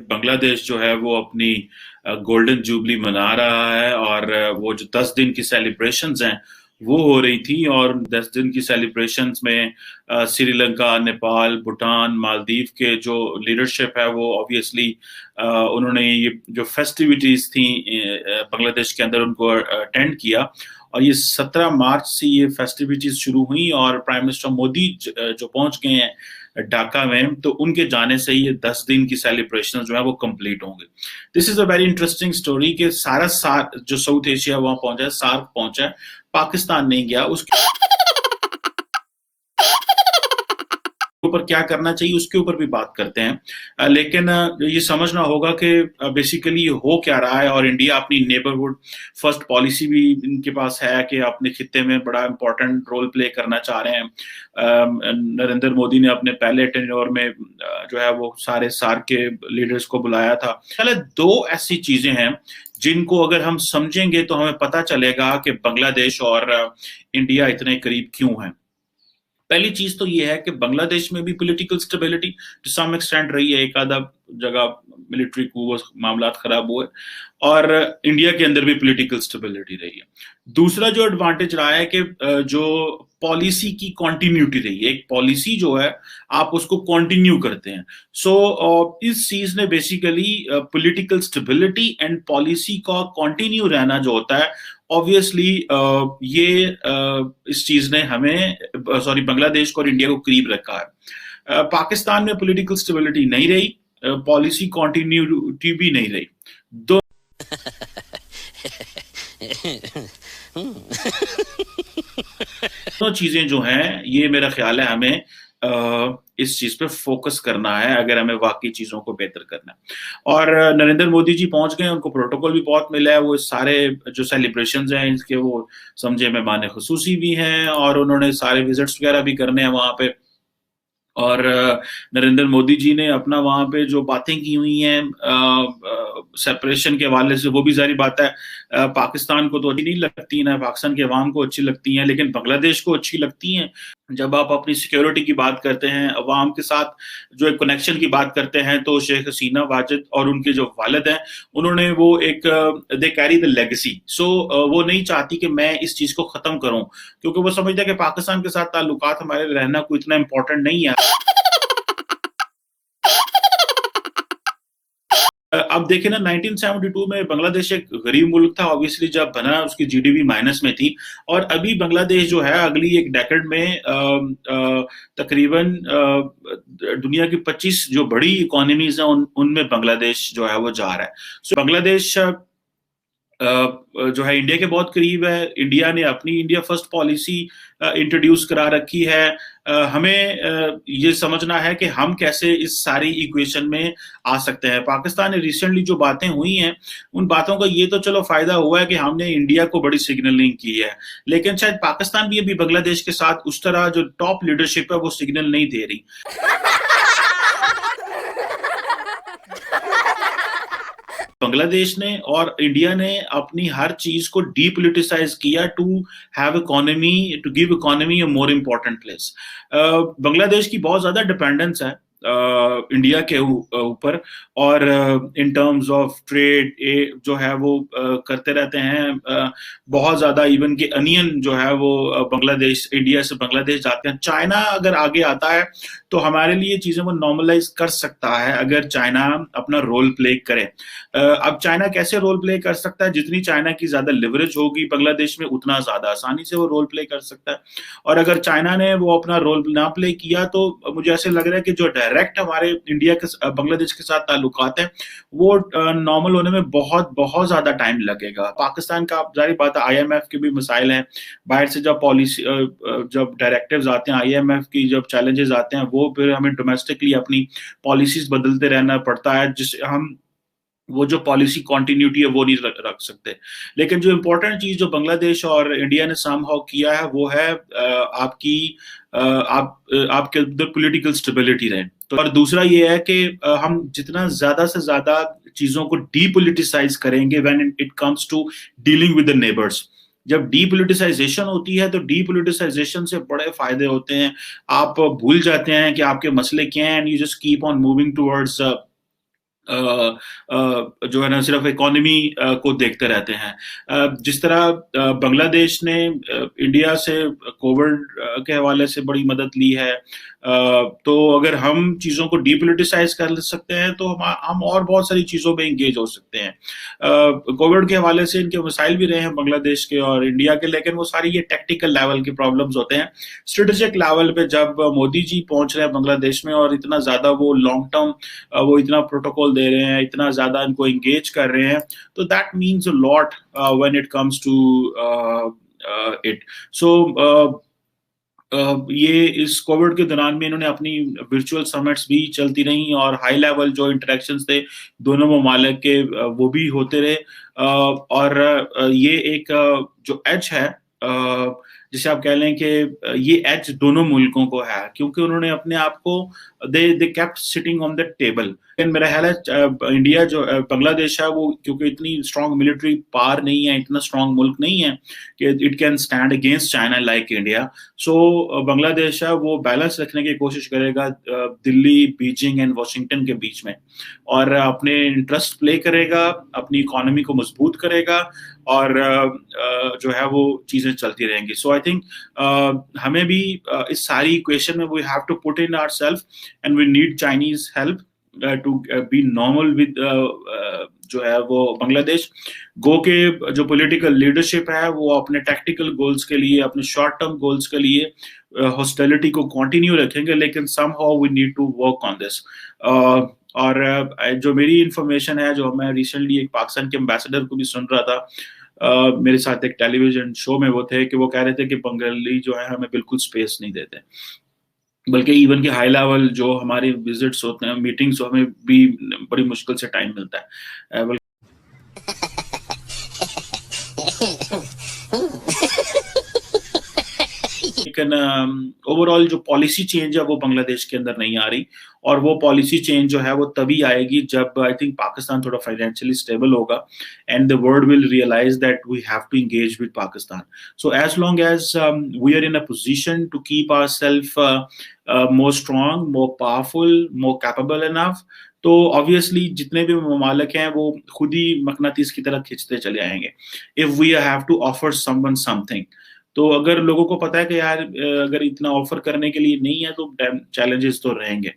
बांग्लादेश जो है वो अपनी गोल्डन जुबली मना रहा है, और वो जो 10 दिन की सेलिब्रेशंस हैं वो हो रही थी। और 10 दिन की सेलिब्रेशंस में श्रीलंका, नेपाल, भूटान, मालदीव के जो लीडरशिप है वो ऑब्वियसली उन्होंने ये जो फेस्टिविटीज थी बांग्लादेश के अंदर उनको अटेंड किया। और ये 17 मार्च से ये फेस्टिविटीज शुरू हुई, और प्राइम मिनिस्टर मोदी जो पहुंच गए हैं ढाका में, तो उनके जाने से ही ये 10 दिन की सेलिब्रेशन जो है वो कंप्लीट होंगे। This is a very interesting story कि सारा सार्क जो साउथ एशिया वहां पहुंचा है, सार्क पहुंचा है, पाकिस्तान नहीं गया। उसके ऊपर क्या करना चाहिए उसके ऊपर भी बात करते हैं। लेकिन ये समझना होगा कि बेसिकली हो क्या रहा है, और इंडिया अपनी नेबरहुड फर्स्ट पॉलिसी भी इनके पास है कि अपने खित्ते में बड़ा इंपॉर्टेंट रोल प्ले करना चाह रहे हैं। नरेंद्र मोदी ने अपने पहले टेन्योर में जो है वो सारे सार्क के लीडर्स को बुलाया था। पहले दो ऐसी चीजें हैं जिनको अगर हम समझेंगे तो हमें पता चलेगा कि बांग्लादेश और इंडिया इतने करीब क्यों हैं। पहली चीज तो ये है कि बांग्लादेश में भी political stability to some extent रही है, एक आधा जगह मिलिट्री को मामला खराब हुए, और इंडिया के अंदर भी पॉलिटिकल स्टेबिलिटी रही है। दूसरा जो एडवांटेज रहा है कि जो पॉलिसी की कॉन्टिन्यूटी रही है, एक पॉलिसी जो है आप उसको कंटिन्यू करते हैं। इस चीज ने basically political stability and policy का कंटिन्यू रहना जो होता है, ऑब्वियसली ये इस चीज ने हमें बांग्लादेश को और इंडिया को करीब रखा है। पाकिस्तान में पॉलिटिकल स्टेबिलिटी नहीं रही, पॉलिसी कॉन्टिन्यूटी भी नहीं रही। दोनों चीजें जो हैं ये मेरा ख्याल है हमें इस चीज पे फोकस करना है अगर हमें वाकई चीजों को बेहतर करना है। और नरेंद्र मोदी जी पहुंच गए, उनको प्रोटोकॉल भी बहुत मिला है, वो सारे जो सेलिब्रेशंस हैं इसके वो समझे मेहमान खुसूसी भी हैं, और उन्होंने सारे विजिट्स वगैरह भी करने हैं वहां पे। और नरेंद्र मोदी जी ने अपना वहां पे जो बातें की हुई हैं सेपरेशन के हवाले से, वो भी जारी बात है पाकिस्तान को तो अच्छी नहीं लगती, ना पाकिस्तान के अवाम को अच्छी लगती हैं, लेकिन बांग्लादेश को अच्छी लगती हैं। जब आप अपनी सिक्योरिटी की बात करते हैं, अवाम के साथ जो एक कनेक्शन की बात करते हैं, तो शेख हसीना वाजिद और उनके जो वालिद हैं उन्होंने वो एक दे कैरी द लेगेसी। वो नहीं चाहती कि मैं इस चीज को खत्म करूं, क्योंकि वो समझता है कि पाकिस्तान के साथ ताल्लुकात हमारे रहना कोई इतना इंपॉर्टेंट नहीं है। अब देखें ना, 1972 में बांग्लादेश एक गरीब मुल्क था, ऑब्वियसली जब बना उसकी जीडीपी माइनस में थी, और अभी बांग्लादेश जो है अगली एक डेकेड में तकरीबन दुनिया की 25 जो बड़ी इकोनॉमीज हैं उनमें बांग्लादेश जो है वो जा रहा है। बांग्लादेश जो है इंडिया के बहुत करीब है। इंडिया ने अपनी इंडिया फर्स्ट पॉलिसी इंट्रोड्यूस करा रखी है। हमें ये समझना है कि हम कैसे इस सारी इक्वेशन में आ सकते हैं। पाकिस्तान ने रिसेंटली जो बातें हुई हैं उन बातों का ये तो चलो फायदा हुआ है कि हमने इंडिया को बड़ी सिग्नलिंग की है, लेकिन शायद पाकिस्तान भी अभी बांग्लादेश के साथ उस तरह जो टॉप लीडरशिप है वो सिग्नल नहीं दे रही। बांग्लादेश ने और इंडिया ने अपनी हर चीज को डीपोलिटिसाइज किया to have economy, to give economy a more important place. Bangladesh की बहुत ज्यादा डिपेंडेंस है इंडिया के ऊपर, और इन टर्म्स ऑफ ट्रेड जो है वो करते रहते हैं बहुत ज्यादा। इवन के अनियन जो है वो बांग्लादेश, इंडिया से बांग्लादेश जाते हैं। चाइना अगर आगे आता है तो हमारे लिए चीजें वो नॉर्मलाइज कर सकता है अगर चाइना अपना रोल प्ले करे। अब चाइना कैसे रोल प्ले कर सकता है? जितनी चाइना की ज्यादा लिवरेज होगी बांग्लादेश में, उतना ज्यादा आसानी से वो रोल प्ले कर सकता है। और अगर चाइना ने वो अपना रोल ना प्ले किया तो मुझे ऐसे लग रहा है कि जो डायरेक्ट हमारे इंडिया के बांग्लादेश के साथ ताल्लुकात है वो नॉर्मल होने में बहुत बहुत ज्यादा टाइम लगेगा। पाकिस्तान का जारी बात है, आईएमएफ के भी मसाइल हैं, बाहर से जब पॉलिसी जब डायरेक्टिव्स आते हैं, आईएमएफ की जब चैलेंजेस आते हैं, वो फिर हमें डोमेस्टिकली अपनी पॉलिसीज बदलते रहना पड़ता है, जिससे हम वो जो पॉलिसी कंटिन्यूटी है वो नहीं रख सकते। लेकिन जो इंपॉर्टेंट चीज जो बांग्लादेश और इंडिया ने समहाउ किया है वो है आपकी आपके अंदर पॉलिटिकल स्टेबिलिटी रहे। तो और दूसरा ये है कि हम जितना ज्यादा से ज्यादा चीजों को डीपोलिटिसाइज करेंगे when it comes to dealing with the neighbours. जब डीपोलिटिसाइजेशन होती है तो डीपोलिटिसाइजेशन से बड़े फायदे होते हैं। आप भूल जाते हैं कि आपके मसले क्या हैं, and you just keep on moving towards जो है ना सिर्फ इकोनॉमी को देखते रहते हैं। जिस तरह बांग्लादेश ने इंडिया से कोविड के हवाले से बड़ी मदद ली है, तो अगर हम चीज़ों को डीपोलिटिसाइज कर सकते हैं तो हम और बहुत सारी चीज़ों में इंगेज हो सकते हैं। कोविड के हवाले से इनके मसाइल भी रहे हैं बांग्लादेश के और इंडिया के, लेकिन वो सारी ये टेक्निकल लेवल के प्रॉब्लम्स होते हैं। स्ट्रेटेजिक लेवल पे जब मोदी जी पहुंच रहे हैं बांग्लादेश में और इतना ज़्यादा वो लॉन्ग टर्म वो इतना प्रोटोकॉल दे रहे हैं, इतना ज्यादा इनको एंगेज कर रहे हैं, तो that means a lot when it comes to it. So ये इस कोविड के दौरान में इन्होंने अपनी वर्चुअल समिट्स भी चलती रही और हाई लेवल जो इंटरेक्शंस थे दोनों ममालिक के वो भी होते रहे। और ये एक जो एज है, जिसे आप कह लें कि ये एज दोनों मुल्कों को है, क्योंकि उन्होंने अपने आप को they kept sitting on the table. लेकिन मेरा ख्याल है इंडिया जो बांग्लादेश है वो क्योंकि इतनी स्ट्रांग मिलिट्री पावर नहीं है, इतना स्ट्रांग मुल्क नहीं है कि it can stand against China like India. So Bangladesh है वो बैलेंस रखने की कोशिश करेगा दिल्ली, बीजिंग एंड वॉशिंगटन के बीच में, और अपने इंटरेस्ट प्ले करेगा, अपनी इकोनॉमी को मजबूत करेगा, और जो है वो चीजें चलती रहेंगी। सो आई थिंक हमें भी इस सारी इक्वेशन में we have to put in ourselves and we need Chinese help to be normal with जो है वो बांग्लादेश। गो के जो पॉलिटिकल लीडरशिप है वो अपने टैक्टिकल गोल्स के लिए, अपने शॉर्ट टर्म गोल्स के लिए हॉस्टिलिटी को कंटिन्यू रखेंगे, लेकिन somehow we need to work on this. और जो मेरी इंफॉर्मेशन है, जो मैं रिसेंटली एक पाकिस्तान के एम्बेसडर को भी सुन रहा था, मेरे साथ एक टेलीविजन शो में वो थे, कि वो कह रहे थे कि बंगाली जो है हमें बिल्कुल स्पेस नहीं देते, बल्कि इवन के हाई लेवल जो हमारे विजिट्स होते हैं, मीटिंग्स, हमें भी बड़ी मुश्किल से टाइम मिलता है। लेकिन ओवरऑल जो पॉलिसी चेंज है वो बांग्लादेश के अंदर नहीं आ रही, और वो पॉलिसी चेंज जो है वो तभी आएगी जब आई थिंक पाकिस्तान थोड़ा फाइनेंशियली स्टेबल होगा and the world will realise that we have to engage with Pakistan. So as long as we are in a position to keep ourselves more strong, more powerful, more capable enough, तो obviously जितने भी ममालिक हैं वो खुद ही मकनातीस की तरह खींचते चले आएंगे if we have to offer someone something. तो अगर लोगों को पता है कि यार अगर इतना ऑफर करने के लिए नहीं है तो चैलेंजेस तो रहेंगे।